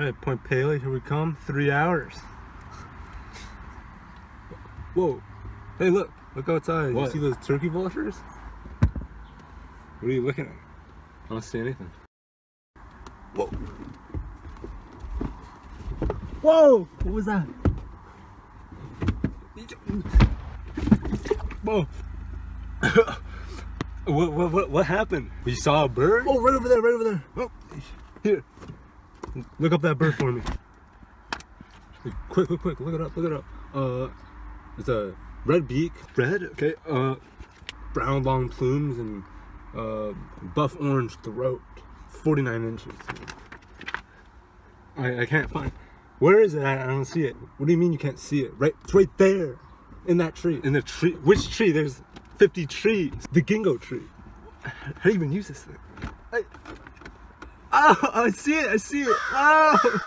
Alright, Point Pelee, here we come. 3 hours. Whoa. Hey, look outside. What? You see those turkey vultures? What are you looking at? I don't see anything. Whoa. Whoa! What was that? Whoa. What happened? You saw a bird? Oh, right over there. Oh, here. Look up that bird for me. Quick. Look it up. It's a red beak. Red? Okay. Brown long plumes and buff orange throat. 49 inches. I can't find. Where is it? I don't see it. What do you mean you can't see it? It's right there. In that tree. In the tree. Which tree? There's 50 trees. The gingo tree. How do you even use this thing? I see it. Oh!